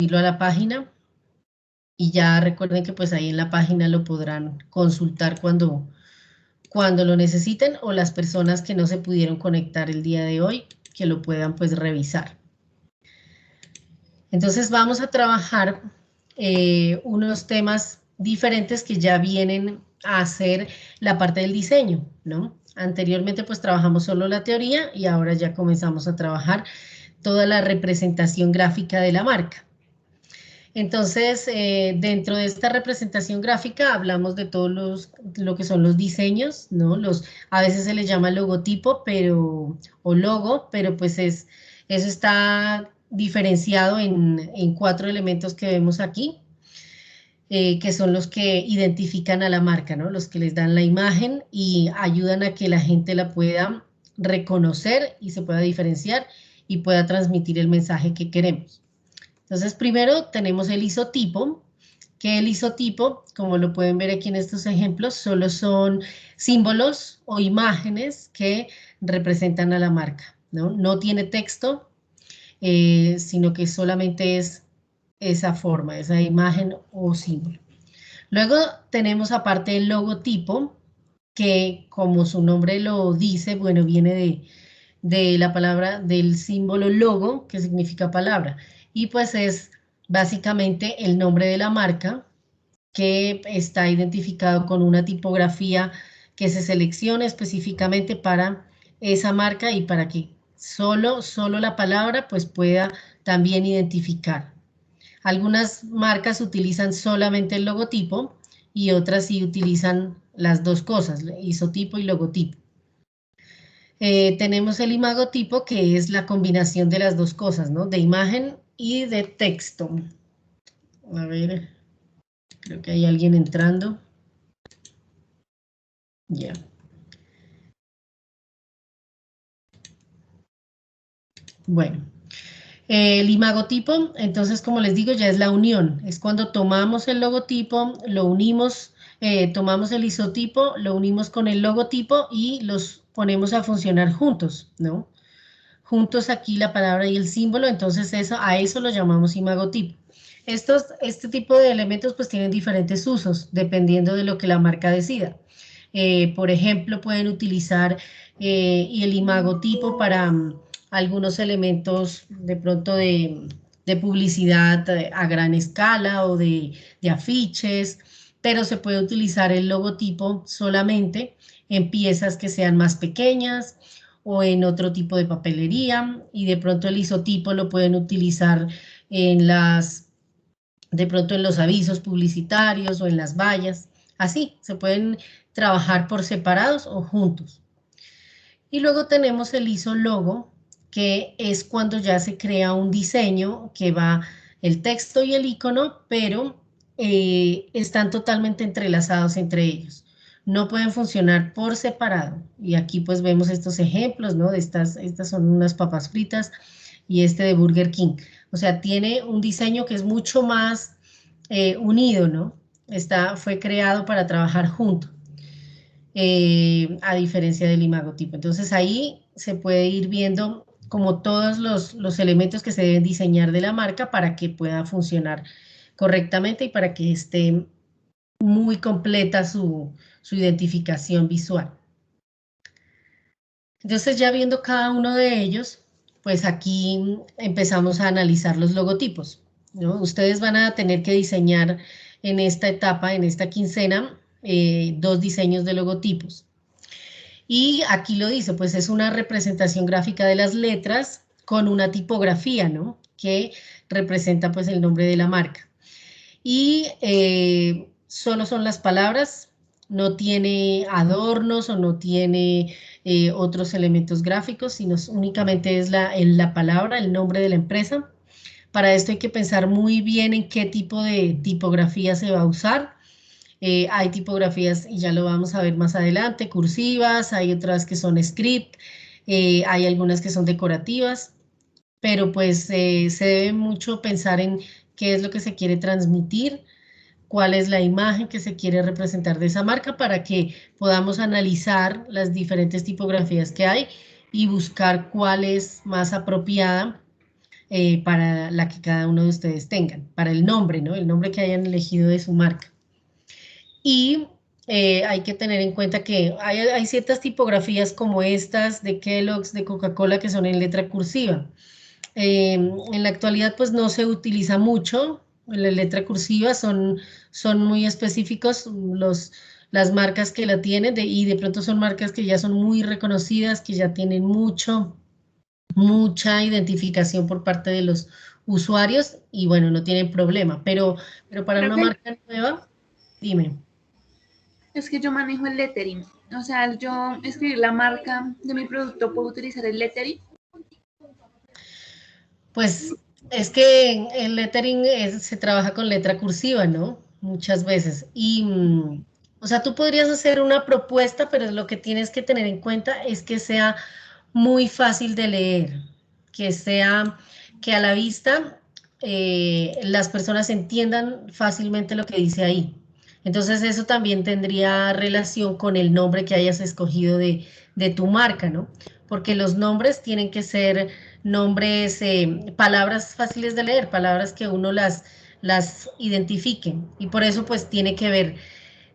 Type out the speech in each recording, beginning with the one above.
subirlo a la página y ya recuerden que pues ahí en la página lo podrán consultar cuando lo necesiten o las personas que no se pudieron conectar el día de hoy, que lo puedan pues revisar. Entonces vamos a trabajar unos temas diferentes que ya vienen a hacer la parte del diseño, ¿no? Anteriormente pues trabajamos solo la teoría y ahora ya comenzamos a trabajar toda la representación gráfica de la marca. Entonces, dentro de esta representación gráfica hablamos de todos lo que son los diseños, ¿no? A veces se les llama logotipo, o logo, pero pues eso está diferenciado en 4 elementos que vemos aquí, que son los que identifican a la marca, ¿no? Los que les dan la imagen y ayudan a que la gente la pueda reconocer y se pueda diferenciar y pueda transmitir el mensaje que queremos. Entonces, primero tenemos el isotipo, que el isotipo, como lo pueden ver aquí en estos ejemplos, solo son símbolos o imágenes que representan a la marca, ¿no? No tiene texto, sino que solamente es esa forma, esa imagen o símbolo. Luego tenemos aparte el logotipo, que como su nombre lo dice, bueno, viene de la palabra, del símbolo logo, que significa palabra, y pues es básicamente el nombre de la marca que está identificado con una tipografía que se selecciona específicamente para esa marca y para que solo la palabra pues pueda también identificar. Algunas marcas utilizan solamente el logotipo y otras sí utilizan las dos cosas, isotipo y logotipo. Tenemos el imagotipo, que es la combinación de las dos cosas, ¿no? De imagen y de texto. A ver, creo que hay alguien entrando. Ya. Bueno, el imagotipo, entonces, como les digo, ya es la unión. Es cuando tomamos el logotipo, lo unimos, tomamos el isotipo, lo unimos con el logotipo y los ponemos a funcionar juntos, ¿no? Juntos aquí la palabra y el símbolo, entonces a eso lo llamamos imagotipo. Este tipo de elementos pues tienen diferentes usos, dependiendo de lo que la marca decida. Por ejemplo, pueden utilizar el imagotipo para algunos elementos de pronto de publicidad a gran escala o de afiches, pero se puede utilizar el logotipo solamente en piezas que sean más pequeñas o en otro tipo de papelería, y de pronto el isotipo lo pueden utilizar de pronto en los avisos publicitarios o en las vallas. Así, se pueden trabajar por separados o juntos. Y luego tenemos el isologo, que es cuando ya se crea un diseño que va el texto y el icono, pero están totalmente entrelazados entre ellos. No pueden funcionar por separado. Y aquí pues vemos estos ejemplos, ¿no? Estas son unas papas fritas y este de Burger King. O sea, tiene un diseño que es mucho más unido, ¿no? Fue creado para trabajar juntos. A diferencia del imagotipo. Entonces ahí se puede ir viendo como todos los elementos que se deben diseñar de la marca para que pueda funcionar correctamente y para que esté muy completa su identificación visual. Entonces ya viendo cada uno de ellos, pues aquí empezamos a analizar los logotipos, ¿no? Ustedes van a tener que diseñar en esta etapa, en esta quincena, 2 diseños de logotipos. Y aquí lo dice, pues es una representación gráfica de las letras con una tipografía, ¿no? Que representa pues el nombre de la marca. Y solo son las palabras, no tiene adornos o no tiene otros elementos gráficos, sino únicamente es la palabra, el nombre de la empresa. Para esto hay que pensar muy bien en qué tipo de tipografía se va a usar. Hay tipografías, y ya lo vamos a ver más adelante, cursivas, hay otras que son script, hay algunas que son decorativas, pero pues se debe mucho pensar en qué es lo que se quiere transmitir, cuál es la imagen que se quiere representar de esa marca para que podamos analizar las diferentes tipografías que hay y buscar cuál es más apropiada para la que cada uno de ustedes tengan, para el nombre, ¿no? El nombre que hayan elegido de su marca. Y hay que tener en cuenta que hay ciertas tipografías como estas de Kellogg's, de Coca-Cola, que son en letra cursiva. En la actualidad pues no se utiliza mucho la letra cursiva, son muy específicos las marcas que la tienen y de pronto son marcas que ya son muy reconocidas, que ya tienen mucha identificación por parte de los usuarios y bueno, no tienen problema, pero para una Profe, marca nueva, dime. es que yo manejo el lettering. O sea, al yo escribir la marca de mi producto, ¿puedo utilizar el lettering? Pues es que el lettering se trabaja con letra cursiva, ¿no? Muchas veces. Y, o sea, tú podrías hacer una propuesta, pero lo que tienes que tener en cuenta es que sea muy fácil de leer, que sea, que a la vista las personas entiendan fácilmente lo que dice ahí. Entonces eso también tendría relación con el nombre que hayas escogido de tu marca, ¿no? Porque los nombres tienen que ser nombres, palabras fáciles de leer, palabras que uno las identifique. Y por eso pues tiene que ver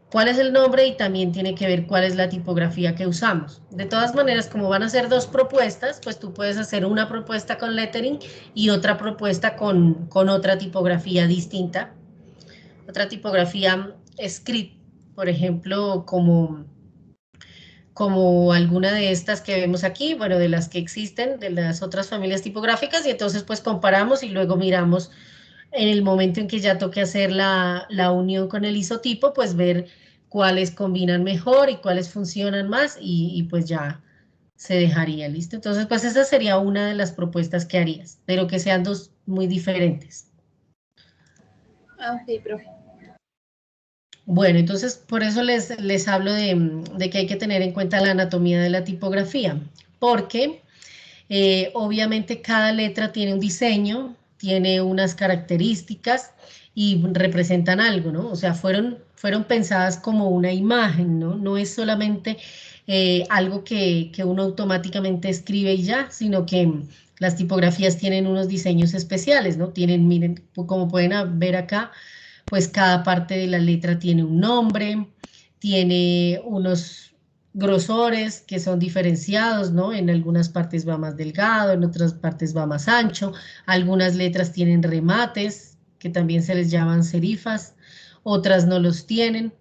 cuál es el nombre y también tiene que ver cuál es la tipografía que usamos. De todas maneras, como van a ser dos propuestas, pues tú puedes hacer una propuesta con lettering y otra propuesta con otra tipografía distinta, otra tipografía script, por ejemplo, como alguna de estas que vemos aquí, bueno, de las que existen, de las otras familias tipográficas, y entonces pues comparamos y luego miramos en el momento en que ya toque hacer la unión con el isotipo, pues ver cuáles combinan mejor y cuáles funcionan más y pues ya se dejaría, ¿listo? Entonces pues esa sería una de las propuestas que harías, pero que sean dos muy diferentes. Ah, ok, profe. Bueno, entonces por eso les hablo de que hay que tener en cuenta la anatomía de la tipografía, porque obviamente cada letra tiene un diseño, tiene unas características y representan algo, ¿no? O sea, fueron pensadas como una imagen, ¿no? No es solamente algo que uno automáticamente escribe y ya, sino que las tipografías tienen unos diseños especiales, ¿no? Tienen, miren, como pueden ver acá, pues cada parte de la letra tiene un nombre, tiene unos grosores que son diferenciados, ¿no? En algunas partes va más delgado, en otras partes va más ancho, algunas letras tienen remates, que también se les llaman serifas, otras no los tienen.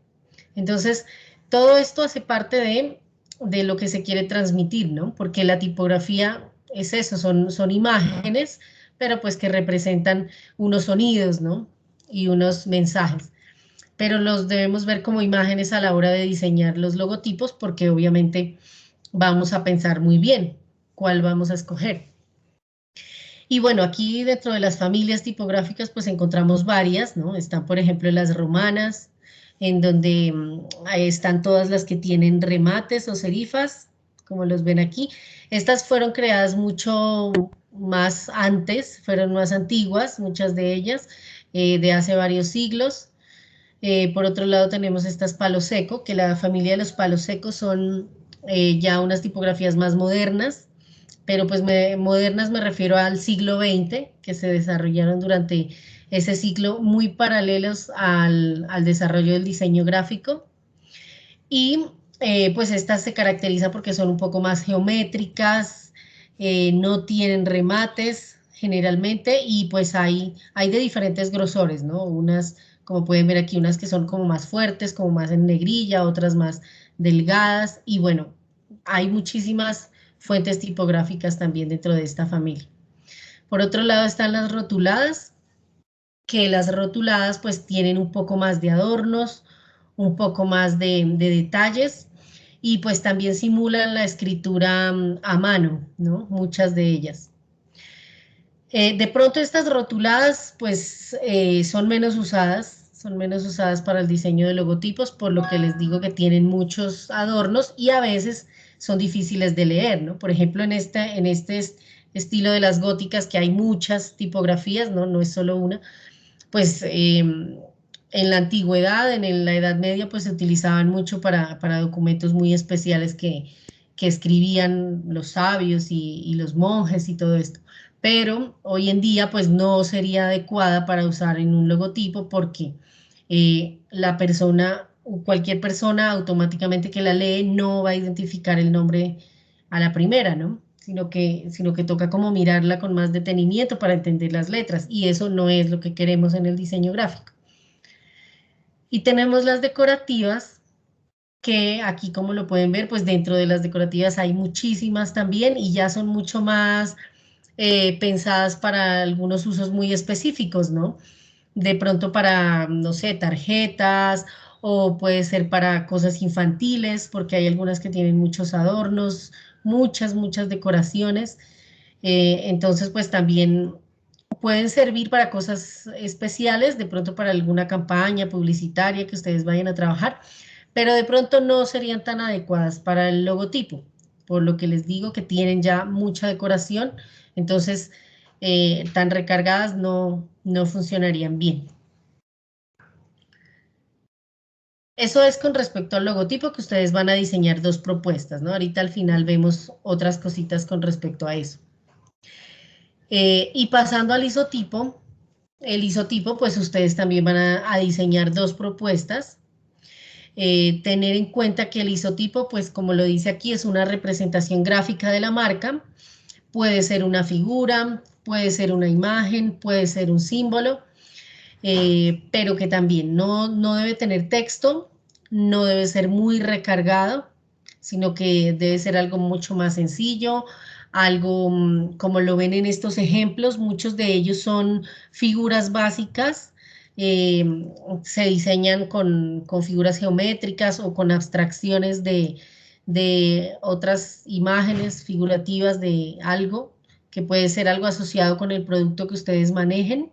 Entonces, todo esto hace parte de lo que se quiere transmitir, ¿no? Porque la tipografía es eso, son imágenes, pero pues que representan unos sonidos, ¿no? Y unos mensajes, pero los debemos ver como imágenes a la hora de diseñar los logotipos porque obviamente vamos a pensar muy bien cuál vamos a escoger. Y bueno, aquí dentro de las familias tipográficas pues encontramos varias, ¿no? Están por ejemplo las romanas, en donde ahí están todas las que tienen remates o serifas, como los ven aquí. Estas fueron creadas mucho más antes, fueron más antiguas, muchas de ellas, de hace varios siglos. Por otro lado tenemos estas palo seco, que la familia de los palos secos son ya unas tipografías más modernas, pero pues modernas me refiero al siglo XX, que se desarrollaron durante ese ciclo muy paralelos al desarrollo del diseño gráfico. Y pues estas se caracterizan porque son un poco más geométricas, no tienen remates generalmente y pues hay de diferentes grosores, ¿no? Unas, como pueden ver aquí, unas que son como más fuertes, como más en negrilla, otras más delgadas y bueno, hay muchísimas fuentes tipográficas también dentro de esta familia. Por otro lado están las rotuladas, que las rotuladas pues tienen un poco más de adornos, un poco más de detalles y pues también simulan la escritura a mano, ¿no? Muchas de ellas. De pronto estas rotuladas pues son menos usadas para el diseño de logotipos, por lo que les digo que tienen muchos adornos y a veces son difíciles de leer, ¿no? Por ejemplo, en este estilo de las góticas que hay muchas tipografías, ¿no? No es solo una, pues en la antigüedad, la Edad Media, pues se utilizaban mucho para documentos muy especiales que escribían los sabios y los monjes y todo esto. pero hoy en día pues no sería adecuada para usar en un logotipo porque la persona, o cualquier persona automáticamente que la lee no va a identificar el nombre a la primera, ¿no? Sino que toca como mirarla con más detenimiento para entender las letras, y eso no es lo que queremos en el diseño gráfico. Y tenemos las decorativas, que aquí como lo pueden ver, pues dentro de las decorativas hay muchísimas también y ya son mucho más pensadas para algunos usos muy específicos, ¿no? De pronto para, no sé, tarjetas, o puede ser para cosas infantiles, porque hay algunas que tienen muchos adornos, muchas decoraciones. Entonces, pues también pueden servir para cosas especiales, de pronto para alguna campaña publicitaria que ustedes vayan a trabajar, pero de pronto no serían tan adecuadas para el logotipo, por lo que les digo que tienen ya mucha decoración, entonces tan recargadas no funcionarían bien. Eso es con respecto al logotipo, que ustedes van a diseñar dos propuestas, ¿no? Ahorita al final vemos otras cositas con respecto a eso. Y pasando al isotipo, el isotipo, pues ustedes también van a diseñar dos propuestas. Tener en cuenta que el isotipo, pues como lo dice aquí, es una representación gráfica de la marca. Puede ser una figura, puede ser una imagen, puede ser un símbolo, pero que también no debe tener texto, no debe ser muy recargado, sino que debe ser algo mucho más sencillo, algo como lo ven en estos ejemplos, muchos de ellos son figuras básicas, eh, se diseñan con figuras geométricas o con abstracciones de otras imágenes figurativas de algo, que puede ser algo asociado con el producto que ustedes manejen,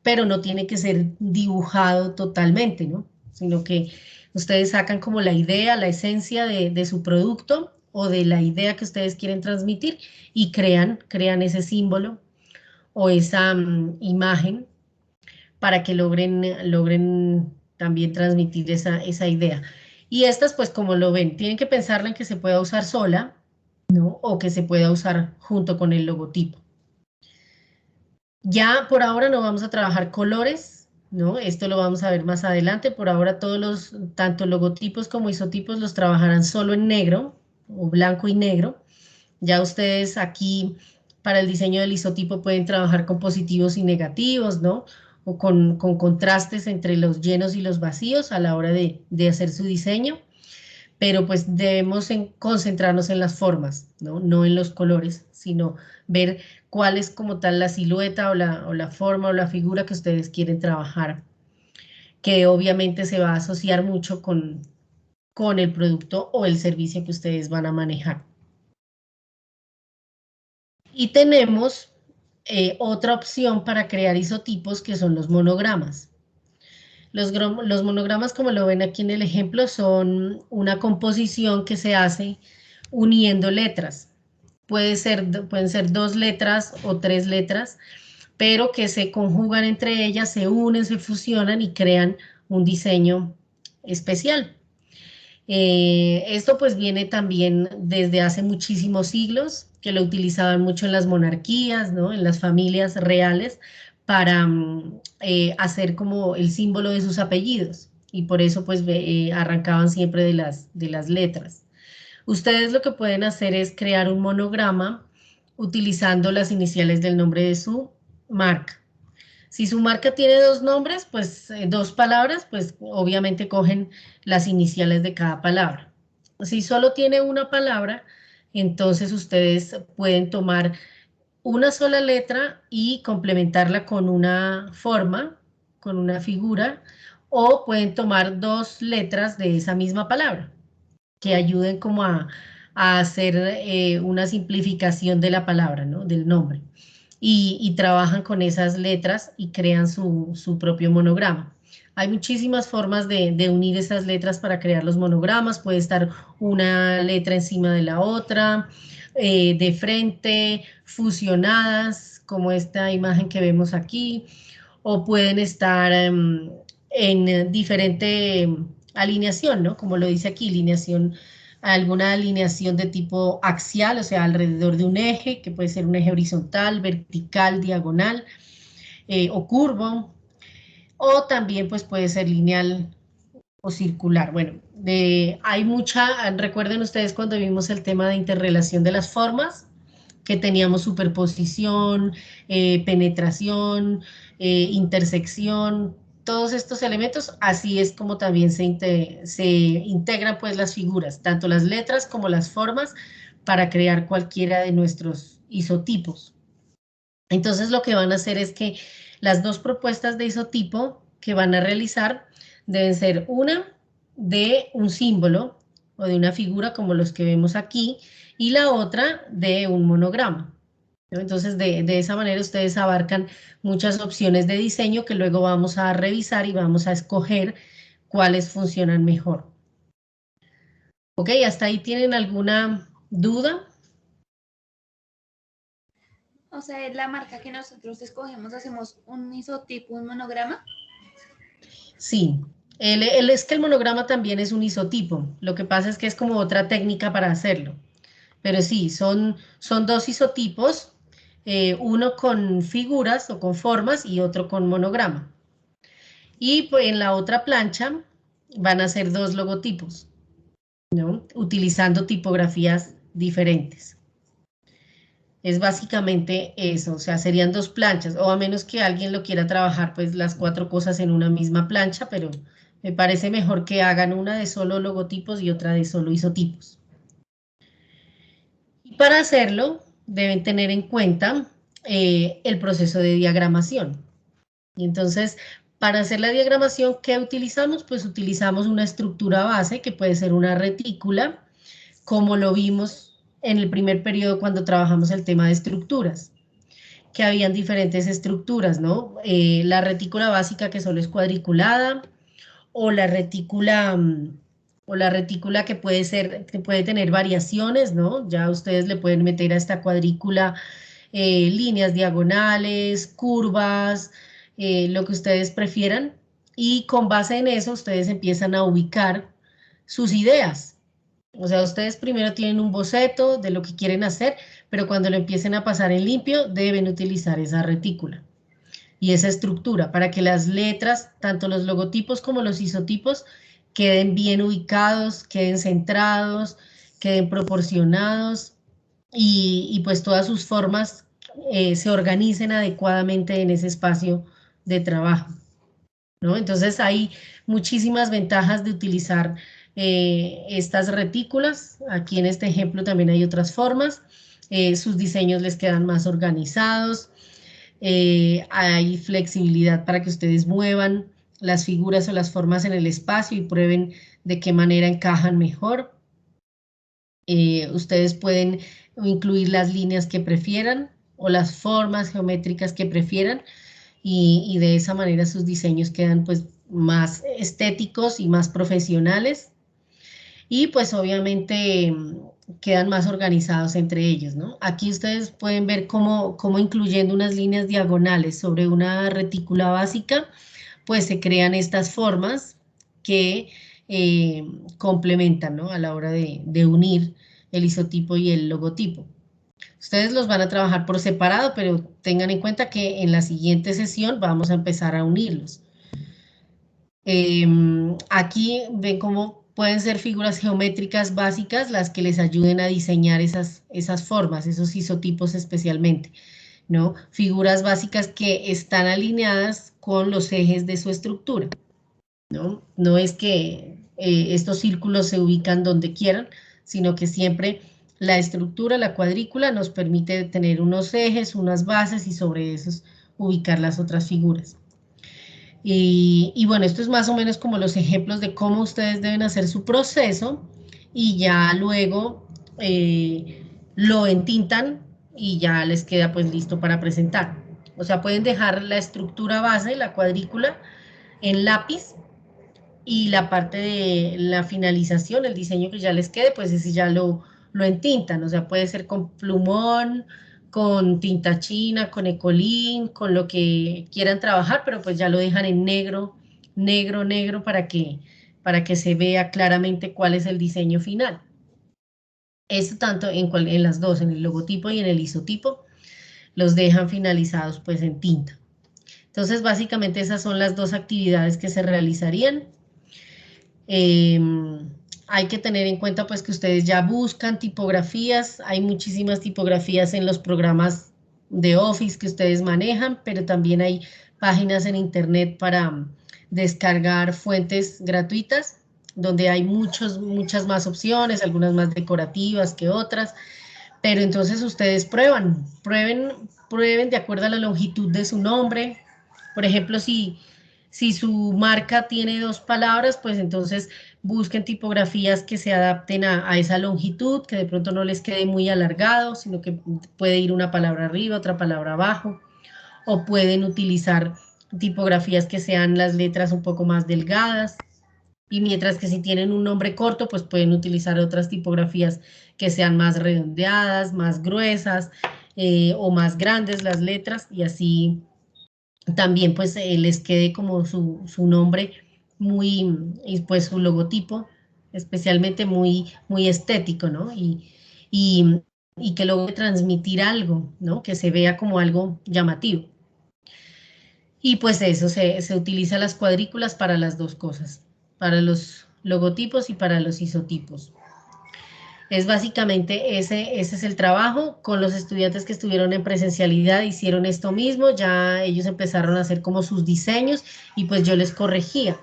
pero no tiene que ser dibujado totalmente, ¿no? Sino que ustedes sacan como la idea, la esencia de su producto o de la idea que ustedes quieren transmitir y crean ese símbolo o esa imagen para que logren también transmitir esa idea. Y estas, pues como lo ven, tienen que pensarla en que se pueda usar sola, ¿no? O que se pueda usar junto con el logotipo. Ya por ahora no vamos a trabajar colores, ¿no? Esto lo vamos a ver más adelante. Por ahora todos los, tanto logotipos como isotipos los trabajarán solo en negro o blanco y negro. Ya ustedes aquí para el diseño del isotipo pueden trabajar con positivos y negativos, ¿no? O con contrastes entre los llenos y los vacíos a la hora de hacer su diseño, pero pues debemos concentrarnos en las formas, ¿no? No en los colores, sino ver cuál es como tal la silueta o la forma o la figura que ustedes quieren trabajar, que obviamente se va a asociar mucho con el producto o el servicio que ustedes van a manejar. Y tenemos otra opción para crear isotipos, que son los monogramas. Los monogramas, como lo ven aquí en el ejemplo, son una composición que se hace uniendo letras. Pueden ser dos letras o tres letras, pero que se conjugan entre ellas, se unen, se fusionan y crean un diseño especial. Esto pues viene también desde hace muchísimos siglos, que lo utilizaban mucho en las monarquías, ¿no? En las familias reales, para hacer como el símbolo de sus apellidos, y por eso pues arrancaban siempre de las letras. Ustedes lo que pueden hacer es crear un monograma utilizando las iniciales del nombre de su marca. Si su marca tiene dos nombres, pues dos palabras, pues obviamente cogen las iniciales de cada palabra. Si solo tiene una palabra, entonces ustedes pueden tomar una sola letra y complementarla con una forma, con una figura, o pueden tomar dos letras de esa misma palabra que ayuden como a hacer una simplificación de la palabra, ¿no? Del nombre. Y trabajan con esas letras y crean su propio monograma. Hay muchísimas formas de unir esas letras para crear los monogramas. Puede estar una letra encima de la otra, de frente, fusionadas, como esta imagen que vemos aquí, o pueden estar en diferente alineación, ¿no? Como lo dice aquí, alineación alguna alineación de tipo axial, o sea, alrededor de un eje, que puede ser un eje horizontal, vertical, diagonal o curvo, o también pues puede ser lineal o circular. Bueno, hay mucha, recuerden ustedes cuando vimos el tema de interrelación de las formas, que teníamos superposición, penetración, intersección, todos estos elementos, así es como también se integran pues las figuras, tanto las letras como las formas, para crear cualquiera de nuestros isotipos. Entonces lo que van a hacer es que las dos propuestas de isotipo que van a realizar deben ser una de un símbolo o de una figura como los que vemos aquí, y la otra de un monograma, ¿no? Entonces, de esa manera ustedes abarcan muchas opciones de diseño que luego vamos a revisar y vamos a escoger cuáles funcionan mejor. ¿Ok? ¿Hasta ahí tienen alguna duda? O sea, es la marca que nosotros escogemos, hacemos un isotipo, un monograma. Sí. Es que el monograma también es un isotipo. Lo que pasa es que es como otra técnica para hacerlo. Pero sí, son dos isotipos, uno con figuras o con formas y otro con monograma. Y pues, en la otra plancha van a ser dos logotipos, ¿no? Utilizando tipografías diferentes. Es básicamente eso, o sea, serían dos planchas, o a menos que alguien lo quiera trabajar, pues las cuatro cosas en una misma plancha, pero me parece mejor que hagan una de solo logotipos y otra de solo isotipos. Y para hacerlo, deben tener en cuenta el proceso de diagramación. Y entonces, para hacer la diagramación, ¿qué utilizamos? Pues utilizamos una estructura base que puede ser una retícula, como lo vimos en el primer periodo cuando trabajamos el tema de estructuras, que habían diferentes estructuras, ¿no? La retícula básica que solo es cuadriculada, o la retícula, o la retícula que puede ser, que puede tener variaciones, ¿no? Ya ustedes le pueden meter a esta cuadrícula líneas diagonales, curvas, lo que ustedes prefieran, y con base en eso ustedes empiezan a ubicar sus ideas. O sea, ustedes primero tienen un boceto de lo que quieren hacer, pero cuando lo empiecen a pasar en limpio, deben utilizar esa retícula y esa estructura para que las letras, tanto los logotipos como los isotipos, queden bien ubicados, queden centrados, queden proporcionados y pues todas sus formas se organicen adecuadamente en ese espacio de trabajo, ¿no? Entonces hay muchísimas ventajas de utilizar estas retículas. Aquí en este ejemplo también hay otras formas. Sus diseños les quedan más organizados. Hay flexibilidad para que ustedes muevan las figuras o las formas en el espacio y prueben de qué manera encajan mejor. Ustedes pueden incluir las líneas que prefieran o las formas geométricas que prefieran y de esa manera sus diseños quedan pues más estéticos y más profesionales y pues obviamente quedan más organizados entre ellos, ¿no? Aquí ustedes pueden ver cómo incluyendo unas líneas diagonales sobre una retícula básica, pues se crean estas formas que complementan, ¿no? A la hora de unir el isotipo y el logotipo. Ustedes los van a trabajar por separado, pero tengan en cuenta que en la siguiente sesión vamos a empezar a unirlos. Aquí ven cómo pueden ser figuras geométricas básicas las que les ayuden a diseñar esas formas, esos isotipos especialmente, ¿no? Figuras básicas que están alineadas con los ejes de su estructura, ¿no? No es que estos círculos se ubican donde quieran, sino que siempre la estructura, la cuadrícula, nos permite tener unos ejes, unas bases y sobre esos ubicar las otras figuras. Y bueno, esto es más o menos como los ejemplos de cómo ustedes deben hacer su proceso y ya luego lo entintan y ya les queda pues listo para presentar. O sea, pueden dejar la estructura base, la cuadrícula, en lápiz y la parte de la finalización, el diseño que ya les quede, pues ese ya lo entintan. O sea, puede ser con plumón, con tinta china, con ecolín, con lo que quieran trabajar, pero pues ya lo dejan en negro, negro, negro para que se vea claramente cuál es el diseño final. Eso tanto en las dos, en el logotipo y en el isotipo, los dejan finalizados pues en tinta. Entonces, básicamente esas son las dos actividades que se realizarían. Eh, Hay que tener en cuenta pues que ustedes ya buscan tipografías, hay muchísimas tipografías en los programas de Office que ustedes manejan, pero también hay páginas en internet para descargar fuentes gratuitas, donde hay muchas más opciones, algunas más decorativas que otras, pero entonces ustedes prueben de acuerdo a la longitud de su nombre. Por ejemplo, si su marca tiene dos palabras, pues entonces busquen tipografías que se adapten a esa longitud, que de pronto no les quede muy alargado, sino que puede ir una palabra arriba, otra palabra abajo, o pueden utilizar tipografías que sean las letras un poco más delgadas. Y mientras que si tienen un nombre corto, pues pueden utilizar otras tipografías que sean más redondeadas, más gruesas o más grandes las letras, y así también pues les quede como su nombre muy, y pues su logotipo, especialmente muy estético, ¿no? Y, y que logre transmitir algo, ¿no? Que se vea como algo llamativo. Y pues eso, se utiliza las cuadrículas para las dos cosas, para los logotipos y para los isotipos. Es básicamente ese es el trabajo. Con los estudiantes que estuvieron en presencialidad hicieron esto mismo, ya ellos empezaron a hacer como sus diseños y pues yo les corregía.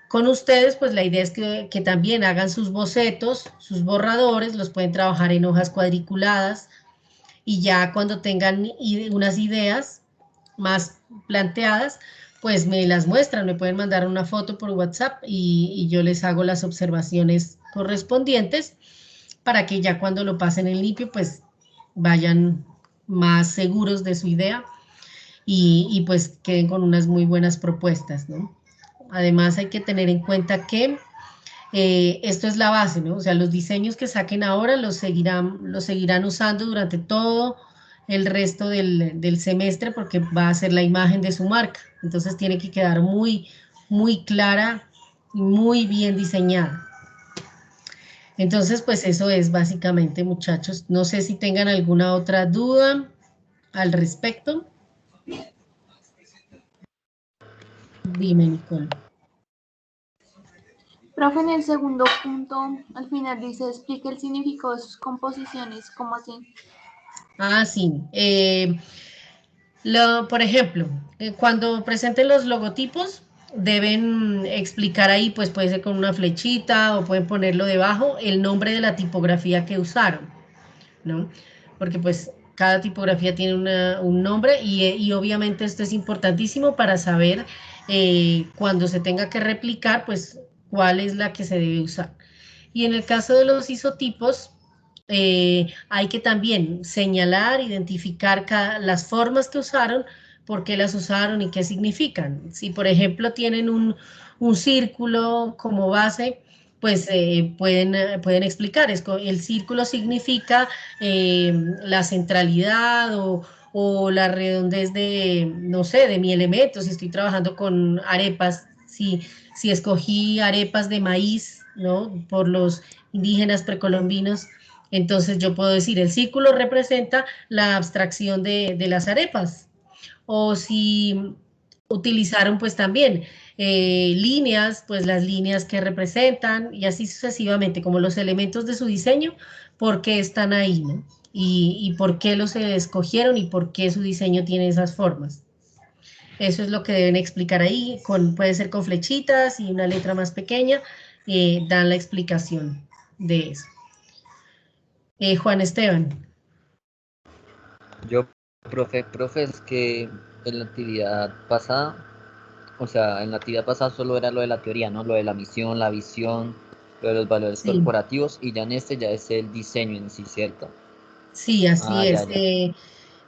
Con ustedes, pues la idea es que también hagan sus bocetos, sus borradores, los pueden trabajar en hojas cuadriculadas y ya cuando tengan unas ideas más planteadas, pues me las muestran, me pueden mandar una foto por WhatsApp y yo les hago las observaciones correspondientes para que ya cuando lo pasen en limpio, pues vayan más seguros de su idea y pues queden con unas muy buenas propuestas, ¿no? Además hay que tener en cuenta que esto es la base, ¿no? O sea, los diseños que saquen ahora los seguirán usando durante todo el resto del semestre porque va a ser la imagen de su marca. Entonces tiene que quedar muy clara y muy bien diseñada. Entonces, pues eso es básicamente, muchachos. No sé si tengan alguna otra duda al respecto. Dime, Nicole. Profe, en el segundo punto, al final dice, explica el significado de sus composiciones, ¿cómo así? Ah, sí. Por ejemplo, cuando presenten los logotipos, deben explicar ahí, pues puede ser con una flechita o pueden ponerlo debajo, el nombre de la tipografía que usaron, ¿no? Porque pues cada tipografía tiene un nombre y obviamente esto es importantísimo para saber cuando se tenga que replicar, pues cuál es la que se debe usar. Y en el caso de los isotipos, hay que también señalar, identificar las formas que usaron, por qué las usaron y qué significan. Si, por ejemplo, tienen un círculo como base, pues pueden explicar. El círculo significa la centralidad o la redondez de, no sé, de mi elemento. Si estoy trabajando con arepas, si escogí arepas de maíz, ¿no? Por los indígenas precolombinos, entonces yo puedo decir, el círculo representa la abstracción de las arepas. O si utilizaron pues también líneas, pues las líneas que representan y así sucesivamente, como los elementos de su diseño, por qué están ahí, ¿no? Y por qué los escogieron y por qué su diseño tiene esas formas. Eso es lo que deben explicar ahí, puede ser con flechitas y una letra más pequeña, dan la explicación de eso. Juan Esteban. Yo, profe, es que en la actividad pasada, o sea, en la actividad pasada solo era lo de la teoría, ¿no? Lo de la misión, la visión, lo de los valores Sí, corporativos, y ya en este ya es el diseño en sí, ¿cierto? sí, así Ah, ya, es. ya.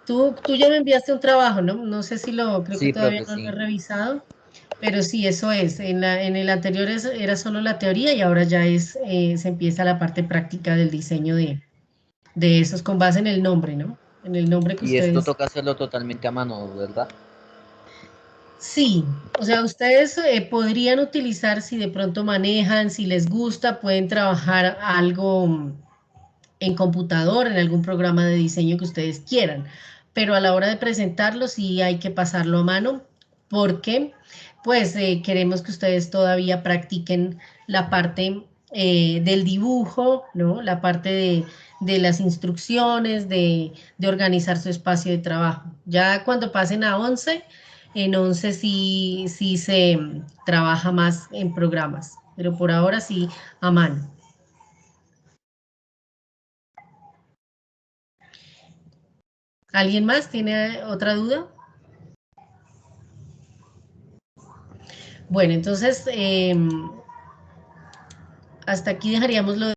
Tú ya me enviaste un trabajo, ¿no? No sé si creo que Sí, todavía profe, no lo he sí. revisado, pero sí, eso es. En el anterior era solo la teoría y ahora ya se empieza la parte práctica del diseño de esos con base en el nombre, ¿no? En el nombre que Y esto ustedes. toca hacerlo totalmente a mano, ¿verdad? Sí, o sea, ustedes podrían utilizar si de pronto manejan, si les gusta, pueden trabajar algo en computador, en algún programa de diseño que ustedes quieran, pero a la hora de presentarlo sí hay que pasarlo a mano, porque pues queremos que ustedes todavía practiquen la parte del dibujo, ¿no? La parte de las instrucciones, de organizar su espacio de trabajo. Ya cuando pasen a 11, en 11 sí se trabaja más en programas, pero por ahora sí a mano. ¿Alguien más tiene otra duda? Bueno, entonces hasta aquí dejaríamos lo